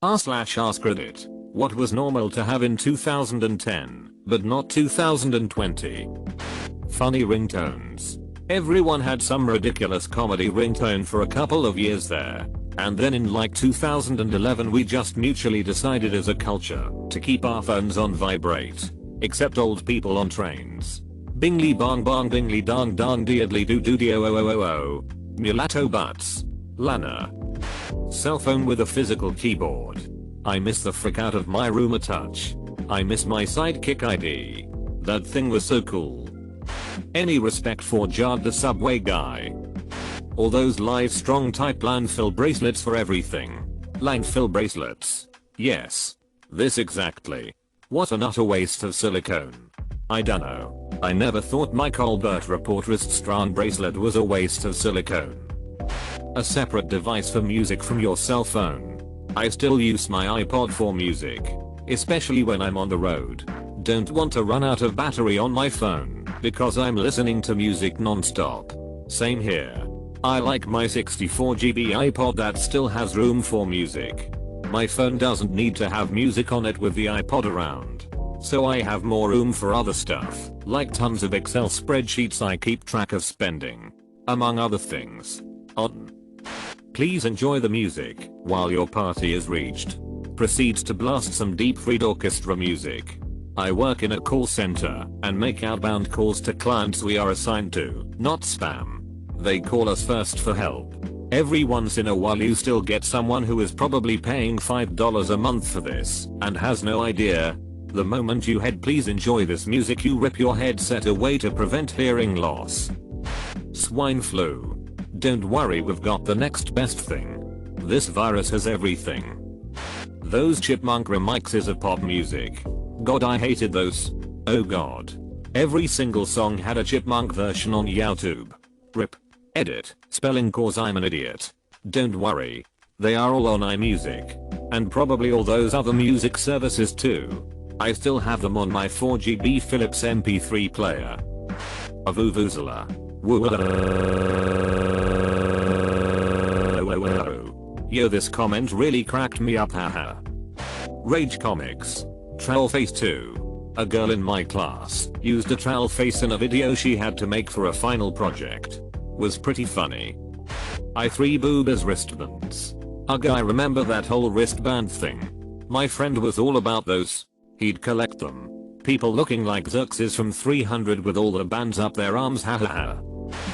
r/AskReddit. What was normal to have in 2010, but not 2020? Funny ringtones. Everyone had some ridiculous comedy ringtone for a couple of years there. And then in like 2011 we just mutually decided as a culture to keep our phones on vibrate. Except old people on trains. Bingly bong bong bingly dong dong deadly doo doo dee oh oh oh oh. Mulatto butts. Lana. Cell phone with a physical keyboard. I miss the frick out of my room a touch. I miss my sidekick ID. That thing was so cool. Any respect for Jard the subway guy? All those live strong type landfill bracelets for everything. Landfill bracelets. Yes. This exactly. What an utter waste of silicone. I dunno. I never thought my Colbert Report wrist strand bracelet was a waste of silicone. A separate device for music from your cell phone. I still use my iPod for music. Especially when I'm on the road. Don't want to run out of battery on my phone because I'm listening to music non-stop. Same here. I like my 64GB iPod that still has room for music. My phone doesn't need to have music on it with the iPod around. So I have more room for other stuff, like tons of Excel spreadsheets I keep track of spending. Among other things. On. Please enjoy the music while your party is reached. Proceeds to blast some deep fried orchestra music. I work in a call center and make outbound calls to clients we are assigned to, not spam. They call us first for help. Every once in a while you still get someone who is probably paying $5 a month for this and has no idea. The moment you head please enjoy this music you rip your headset away to prevent hearing loss. Swine flu. Don't worry, we've got the next best thing. This virus has everything. Those chipmunk remixes of pop music. God, I hated those. Oh god. Every single song had a chipmunk version on YouTube. Rip. Edit. Spelling cause I'm an idiot. Don't worry. They are all on iMusic. And probably all those other music services too. I still have them on my 4GB Philips MP3 player. A vuvuzela. Yo, this comment really cracked me up, haha. Rage Comics. Trowel Face 2. A girl in my class used a trowel face in a video she had to make for a final project. Was pretty funny. I 3 boob as wristbands. Ugh, I remember that whole wristband thing. My friend was all about those. He'd collect them. People looking like Xerxes from 300 with all the bands up their arms, hahaha.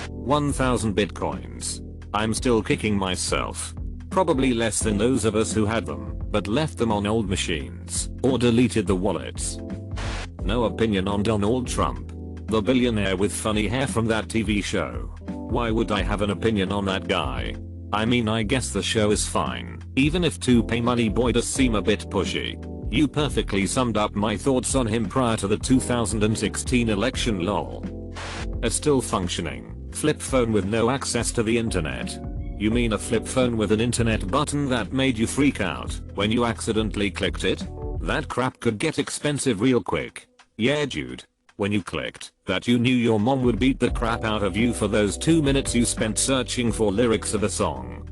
1000 bitcoins. I'm still kicking myself. Probably less than those of us who had them, but left them on old machines, or deleted the wallets. No opinion on Donald Trump. The billionaire with funny hair from that TV show. Why would I have an opinion on that guy? I mean, I guess the show is fine, even if Toupee Money Boy does seem a bit pushy. You perfectly summed up my thoughts on him prior to the 2016 election, lol. A still functioning flip phone with no access to the internet. You mean a flip phone with an internet button that made you freak out when you accidentally clicked it? That crap could get expensive real quick. Yeah dude. When you clicked that, you knew your mom would beat the crap out of you for those 2 minutes you spent searching for lyrics of a song.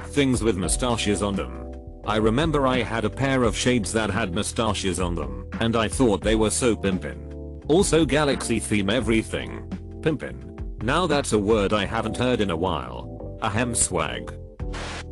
Things with mustaches on them. I remember I had a pair of shades that had mustaches on them and I thought they were so pimpin'. Also galaxy theme everything. Pimpin'. Now that's a word I haven't heard in a while. Ahem, swag.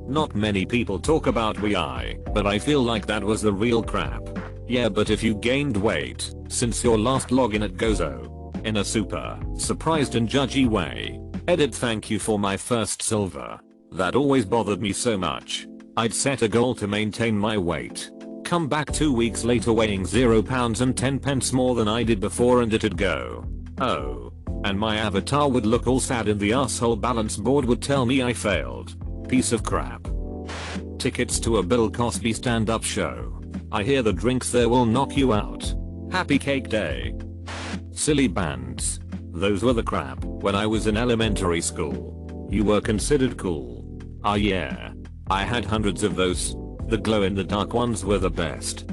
Not many people talk about WI, but I feel like that was the real crap. Yeah, but if you gained weight since your last login at Gozo, in a super surprised and judgy way. Edit, thank you for my first silver. That always bothered me so much. I'd set a goal to maintain my weight. Come back 2 weeks later weighing 0 pounds and 10 pence more than I did before and it'd go, oh. And my avatar would look all sad and the asshole balance board would tell me I failed. Piece of crap. Tickets to a Bill Cosby stand-up show. I hear the drinks there will knock you out. Happy Cake Day. Silly bands. Those were the crap when I was in elementary school. You were considered cool. Ah yeah. I had hundreds of those. The glow-in-the-dark ones were the best.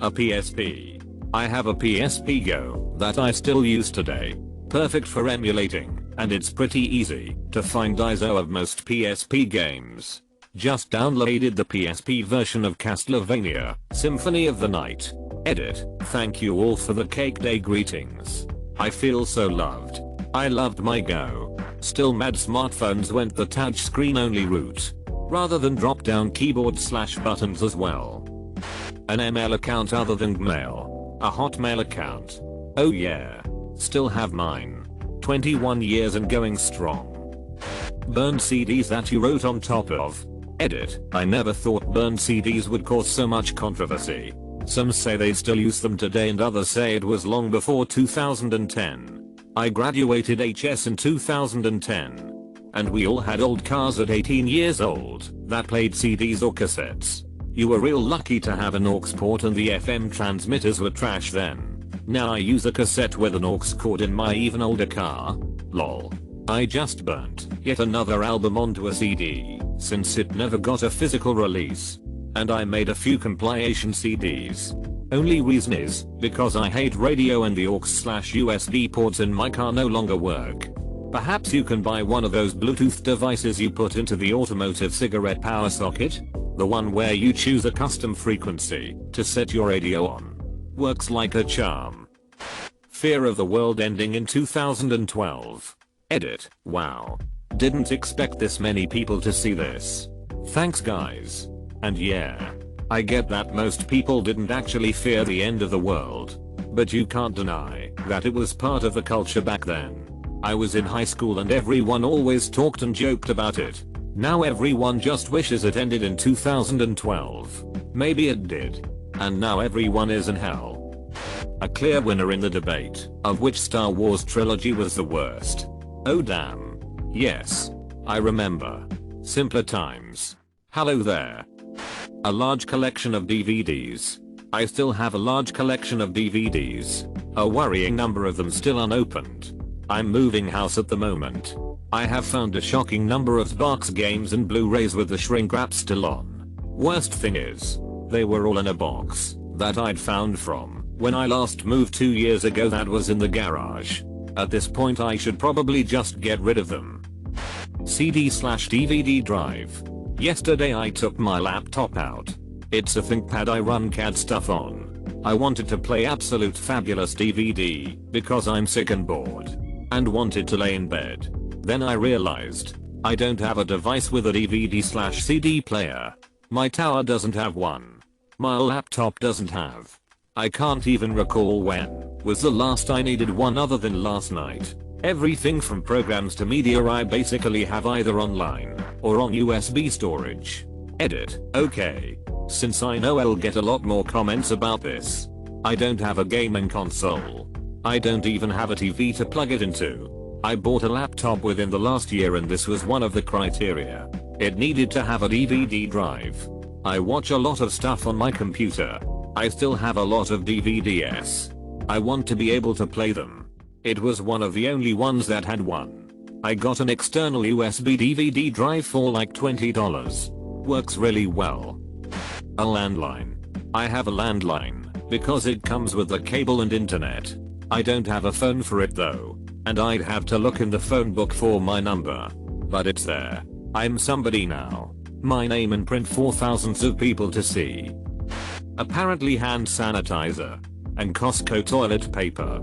A PSP. I have a PSP Go that I still use today. Perfect for emulating, and it's pretty easy to find ISO of most PSP games. Just downloaded the PSP version of Castlevania, Symphony of the Night. Edit. Thank you all for the cake day greetings. I feel so loved. I loved my go. Still mad smartphones went the touchscreen only route. Rather than drop down keyboard / buttons as well. An ML account other than Gmail. A Hotmail account. Oh yeah. Still have mine. 21 years and going strong. Burned CDs that you wrote on top of. Edit. I never thought burned CDs would cause so much controversy. Some say they still use them today and others say it was long before 2010. I graduated HS in 2010. And we all had old cars at 18 years old that played CDs or cassettes. You were real lucky to have an aux port and the FM transmitters were trash then. Now I use a cassette with an aux cord in my even older car. Lol. I just burnt yet another album onto a CD since it never got a physical release. And I made a few compilation CDs. Only reason is because I hate radio and the aux/USB ports in my car no longer work. Perhaps you can buy one of those Bluetooth devices you put into the automotive cigarette power socket? The one where you choose a custom frequency to set your radio on. Works like a charm. Fear of the world ending in 2012. Edit. Wow. Didn't expect this many people to see this. Thanks guys. And yeah. I get that most people didn't actually fear the end of the world. But you can't deny that it was part of the culture back then. I was in high school and everyone always talked and joked about it. Now everyone just wishes it ended in 2012. Maybe it did. And now everyone is in hell. A clear winner in the debate of which Star Wars trilogy was the worst. Oh damn. Yes. I remember. Simpler times. Hello there. A large collection of DVDs. I still have a large collection of DVDs. A worrying number of them still unopened. I'm moving house at the moment. I have found a shocking number of box games and Blu-rays with the shrink wrap still on. Worst thing is, they were all in a box that I'd found from when I last moved 2 years ago that was in the garage. At this point I should probably just get rid of them. CD/DVD drive. Yesterday I took my laptop out. It's a ThinkPad I run CAD stuff on. I wanted to play Absolute Fabulous DVD because I'm sick and bored. And wanted to lay in bed. Then I realized I don't have a device with a DVD/CD player. My tower doesn't have one. My laptop doesn't have. I can't even recall when was the last I needed one other than last night. Everything from programs to media I basically have either online or on USB storage. Edit. Okay. Since I know I'll get a lot more comments about this. I don't have a gaming console. I don't even have a TV to plug it into. I bought a laptop within the last year and this was one of the criteria. It needed to have a DVD drive. I watch a lot of stuff on my computer. I still have a lot of DVDs. I want to be able to play them. It was one of the only ones that had one. I got an external USB DVD drive for like $20. Works really well. A landline. I have a landline because it comes with the cable and internet. I don't have a phone for it though, and I'd have to look in the phone book for my number. But it's there. I'm somebody now. My name in print for thousands of people to see. Apparently hand sanitizer. And Costco toilet paper.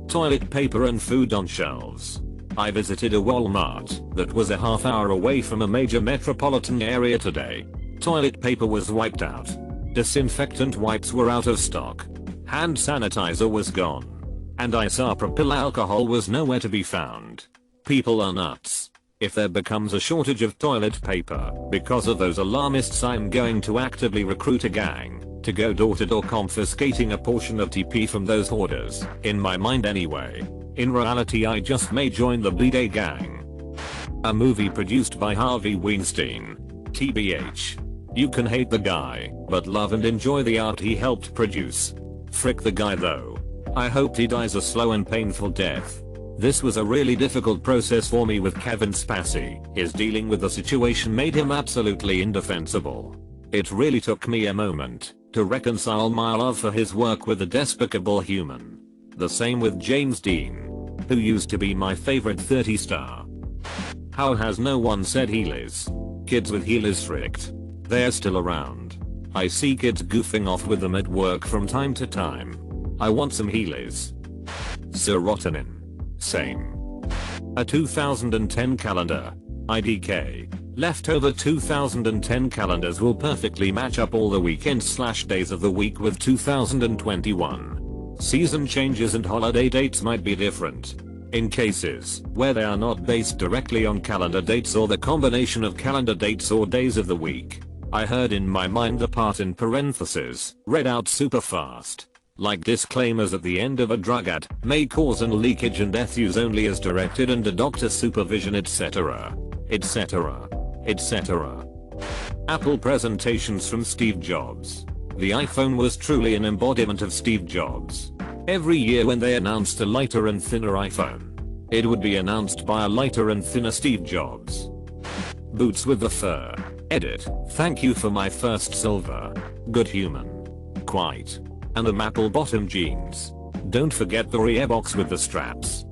Toilet paper and food on shelves. I visited a Walmart that was a half hour away from a major metropolitan area today. Toilet paper was wiped out. Disinfectant wipes were out of stock. Hand sanitizer was gone. And isopropyl alcohol was nowhere to be found. People are nuts. If there becomes a shortage of toilet paper because of those alarmists, I'm going to actively recruit a gang to go door to door confiscating a portion of TP from those hoarders. In my mind anyway. In reality I just may join the B-Day gang. A movie produced by Harvey Weinstein. TBH. You can hate the guy, but love and enjoy the art he helped produce. Frick the guy though. I hope he dies a slow and painful death. This was a really difficult process for me with Kevin Spacey. His dealing with the situation made him absolutely indefensible. It really took me a moment to reconcile my love for his work with a despicable human. The same with James Dean, who used to be my favorite 30 star. How has no one said he is kids with Heelys fricked. They're still around. I see kids goofing off with them at work from time to time. I want some Heelys. Serotonin. Same. A 2010 calendar. IDK. Leftover 2010 calendars will perfectly match up all the weekends/days of the week with 2021. Season changes and holiday dates might be different. In cases where they are not based directly on calendar dates or the combination of calendar dates or days of the week, I heard in my mind the part in parentheses, read out super fast. Like disclaimers at the end of a drug ad, may cause an leakage and death, use only as directed under doctor supervision, etc. etc. etc. Apple presentations from Steve Jobs. The iPhone was truly an embodiment of Steve Jobs. Every year when they announced a lighter and thinner iPhone, it would be announced by a lighter and thinner Steve Jobs. Boots with the fur. Edit. Thank you for my first silver. Good human. Quite. And the maple bottom jeans. Don't forget the rear box with the straps.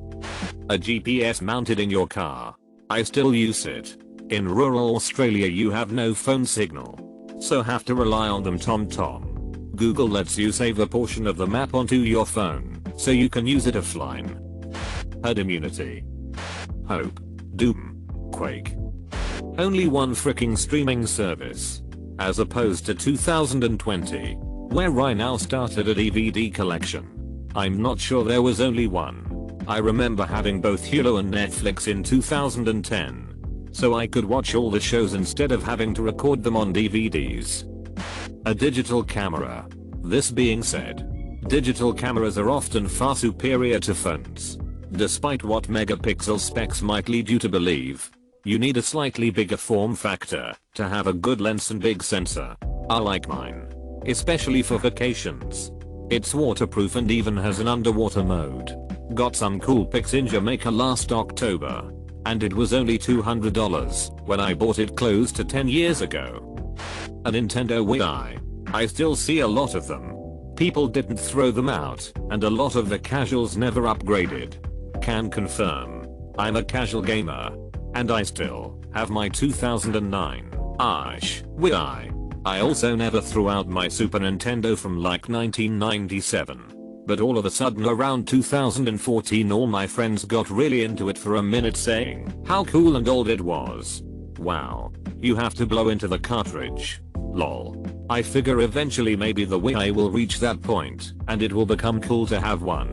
A GPS mounted in your car. I still use it. In rural Australia you have no phone signal, so have to rely on them TomTom. Google lets you save a portion of the map onto your phone, so you can use it offline. Herd immunity. Hope. Doom. Quake. Only one freaking streaming service. As opposed to 2020, where I now started a DVD collection. I'm not sure there was only one. I remember having both Hulu and Netflix in 2010. So I could watch all the shows instead of having to record them on DVDs. A digital camera. This being said, digital cameras are often far superior to phones. Despite what megapixel specs might lead you to believe, you need a slightly bigger form factor to have a good lens and big sensor. I like mine. Especially for vacations. It's waterproof and even has an underwater mode. Got some cool pics in Jamaica last October. And it was only $200 when I bought it close to 10 years ago. A Nintendo Wii. I still see a lot of them. People didn't throw them out, and a lot of the casuals never upgraded. Can confirm. I'm a casual gamer. And I still have my 2009 Wii. I also never threw out my Super Nintendo from like 1997. But all of a sudden around 2014 all my friends got really into it for a minute saying how cool and old it was. Wow. You have to blow into the cartridge. Lol. I figure eventually maybe the Wii will reach that point and it will become cool to have one.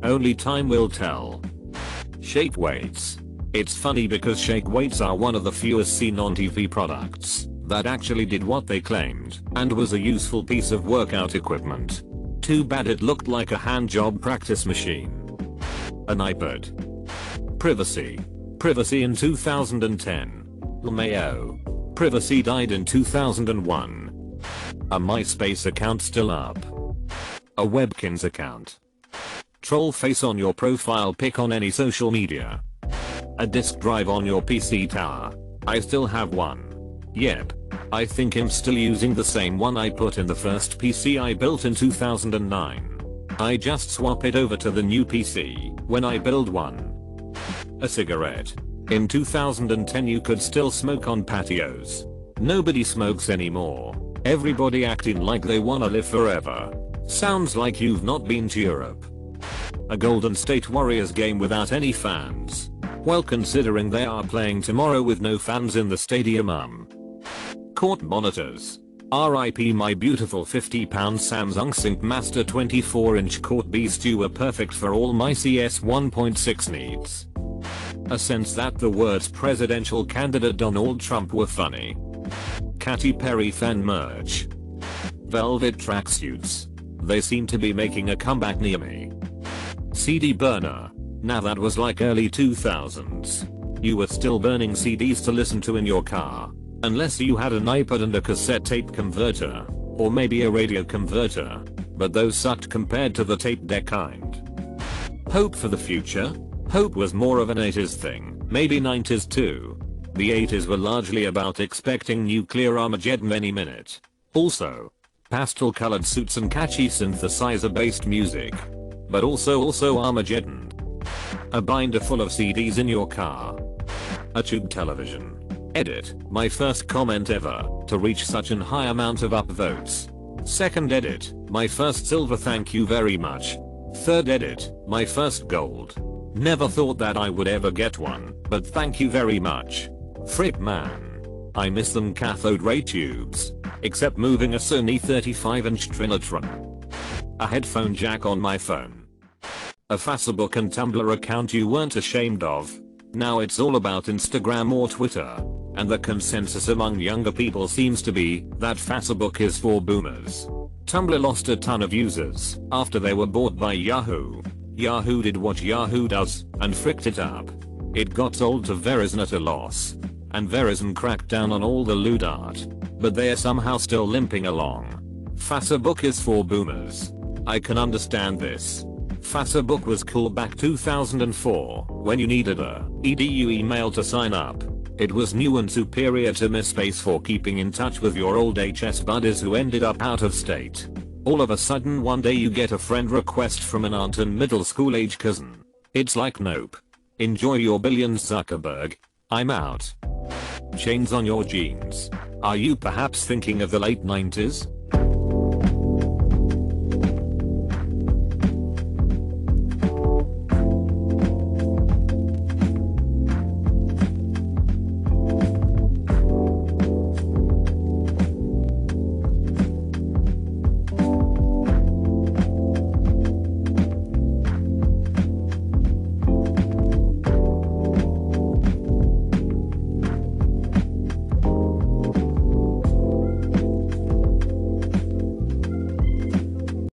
Only time will tell. Shake weights. It's funny because shake weights are one of the fewest seen on TV products that actually did what they claimed and was a useful piece of workout equipment. Too bad it looked like a handjob practice machine. An iPad. Privacy. Privacy in 2010. LMAO. Privacy died in 2001. A MySpace account still up. A Webkins account. Troll face on your profile pic on any social media. A disk drive on your PC tower. I still have one. Yep. I think I'm still using the same one I put in the first PC I built in 2009. I just swap it over to the new PC when I build one. A cigarette. In 2010 you could still smoke on patios. Nobody smokes anymore. Everybody acting like they wanna live forever. Sounds like you've not been to Europe. A Golden State Warriors game without any fans. Well, considering they are playing tomorrow with no fans in the stadium. Court monitors. RIP my beautiful 50-pound Samsung Sync Master 24-inch Court Beast. You were perfect for all my CS 1.6 needs. A sense that the words presidential candidate Donald Trump were funny. Katy Perry fan merch. Velvet tracksuits. They seem to be making a comeback near me. CD burner. Now that was like early 2000s. You were still burning CDs to listen to in your car. Unless you had an iPod and a cassette tape converter. Or maybe a radio converter. But those sucked compared to the tape deck kind. Hope for the future. Hope was more of an 80s thing. Maybe 90s too. The 80s were largely about expecting nuclear Armageddon any minute. Also, pastel colored suits and catchy synthesizer based music. But also Armageddon. A binder full of CDs in your car. A tube television. Edit, my first comment ever to reach such an high amount of upvotes. Second edit, my first silver, thank you very much. Third edit, my first gold. Never thought that I would ever get one, but thank you very much. Frick man. I miss them cathode ray tubes. Except moving a Sony 35-inch Trinitron. A headphone jack on my phone. A Facebook and Tumblr account you weren't ashamed of. Now it's all about Instagram or Twitter. And the consensus among younger people seems to be that Facebook is for boomers. Tumblr lost a ton of users after they were bought by Yahoo. Yahoo did what Yahoo does and fricked it up. It got sold to Verizon at a loss. And Verizon cracked down on all the lewd art. But they are somehow still limping along. Facebook is for boomers. I can understand this. Facebook was cool back 2004 when you needed a edu email to sign up. It was new and superior to MySpace for keeping in touch with your old HS buddies who ended up out of state. All of a sudden one day you get a friend request from an aunt and middle school age cousin. It's like nope. Enjoy your billions, Zuckerberg. I'm out. Chains on your jeans. Are you perhaps thinking of the late 90s?